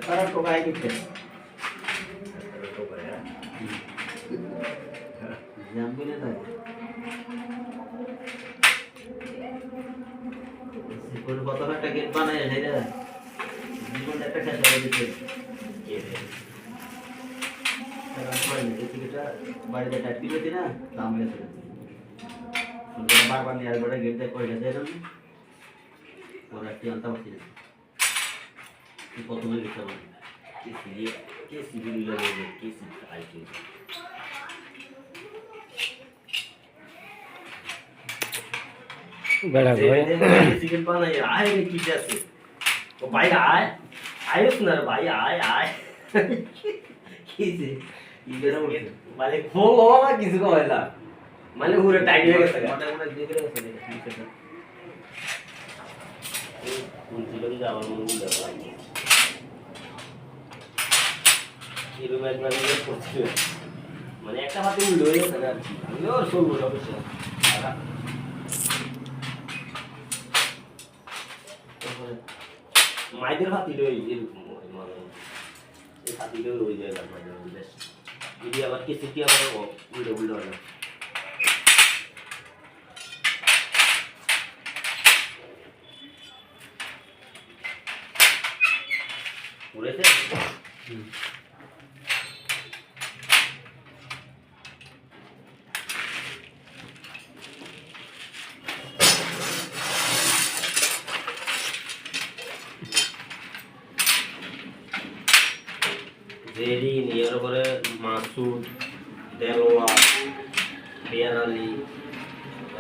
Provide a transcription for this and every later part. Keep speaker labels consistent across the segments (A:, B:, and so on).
A: তারা টোকায় দিচ্ছে জাম্বিনে তাই কোন কত একটা গেট বানায় সেটা জীবন একটা শেষ করে দিচ্ছে টিকিটটা বাড়িতে টাইপ দিয়েছি না দাম লেগেছে বারবার নিয়ে আসবে গেট দিয়ে করে দেয় না ওরা একটি আনতে পারছি না প্রথমে লিখতে পারি কে সিভিল লাগে কে আইটি
B: বেড়া ভাই
A: সিভিল বানাই আয় রে কি আছে ও ভাই আয় আয়স না রে ভাই আয় আয় কি যে ইবেরা বলে মানে ফোন হওয়া কিছু কইলা মানে পুরো টাইট হয়ে গেছে মোটামুটি দেখে গেছে ঠিক আছে কোন ছিল যে আমার মনে হলো এরকম একবার করছিল মানে একটা হাতে উল্টো হয়ে গেছে আর কি আমিও শুনবো অবশ্য মাইদের হাতি রই এরকম মানে এই হাতিটাও রয়ে যায় মাইদের বেশ যদি আবার কিছু কি আবার উল্টো উল্টো হয় উড়েছে জেরিন এর উপরে মাসুদ দেলোয়া পেয়ার আলী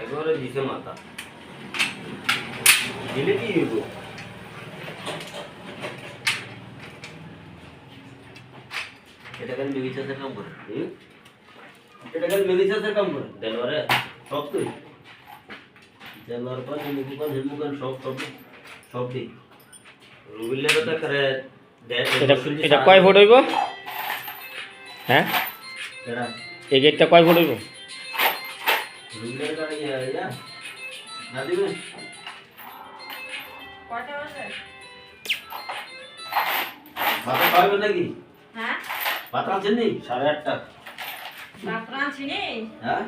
A: এবারে দিছে মাথা দিলে কি হইব এটা কেন মিলিশিয়াসের কাম করে এটা কেন মিলিশিয়াসের কাম করে দেলোয়ারে সব তুই দেলোয়ার পর মুকুকান হিমুকান সব দিই রুবিলের তো করে
B: এটা কয় ফুট হইব হ্যাঁ এই গেটটা কয় ফুট হইব
A: রুবিলের করে ইয়া না দিবে
C: কয়টা বাজে
A: ভাত খাবে নাকি
C: হ্যাঁ
A: ভাত আছেন নি 8:30
C: ভাত রাঁধছি নি
A: হ্যাঁ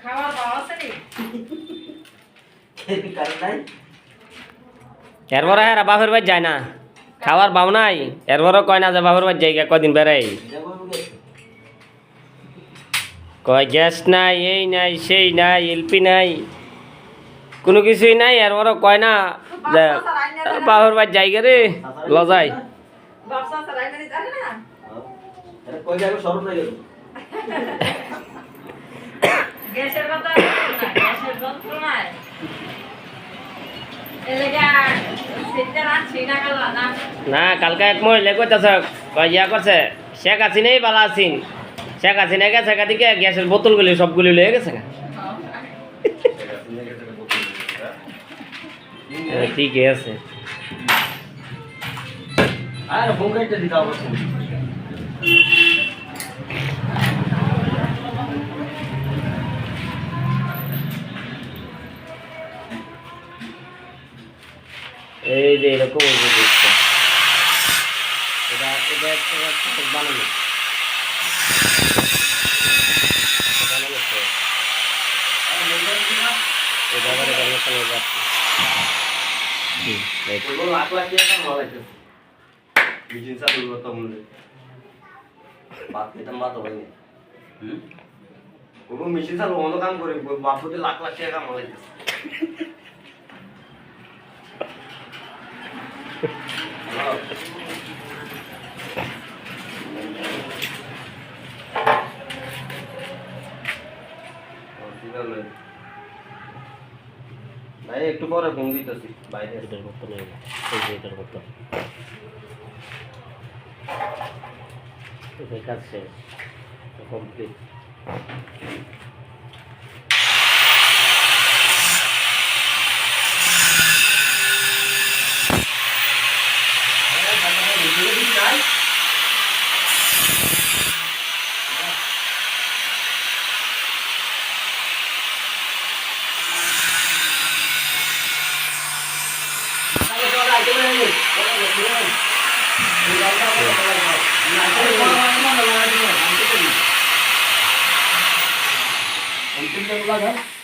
C: খাওয়ার পাওয়া আছে নি
A: কারণ নাই
B: এরপর হ্যাঁ বাপের বাড়ি যায় না খাওয়ার বাউ নাই এরপরও কয় না যে বাপের বাড়ি যাই কদিন বেড়াই কয় গ্যাস নাই এই নাই সেই নাই এলপি নাই কোনো কিছুই নাই এরপরও কয় না যে বাপের বাড়ি যাই রে লজাই
C: বাপসা সারাই না জানে না
A: এটা কই যাবে সরব না গেল
C: গ্যাসের কথা না গ্যাসের যন্ত্রণায় এলাকা সেটা রাঁধছি না কাল না
B: না কালকে এক মহিলা কইতাছে কয় ইয়া করছে শেখ হাসিনাই বালা আছিন শেখ হাসিনা গেছে দিকে গ্যাসের বোতলগুলি সবগুলি লয়ে গেছে ঠিকই আছে
A: আর ফোন কাটতে দিতে অবশ্য
B: এই যে এরকম এটা একটা বানানো এটা আবার এটা চালিয়ে যাচ্ছে
A: লাখ লাখ টাকা ভালো লাগছে বিজিন চালু করতে মনে বাদ দিতাম বাদ হয়নি ওগো মেশিন চালু অন্য কাম করে বাপতে লাখ লাখ টাকা কাম লাগছে ভাই একটু পরে ফোন দিতেছি বাইরে
B: এটার মতো নেই এই যে এটার মতো এটার কাজ শেষ কমপ্লিট
A: अंतिम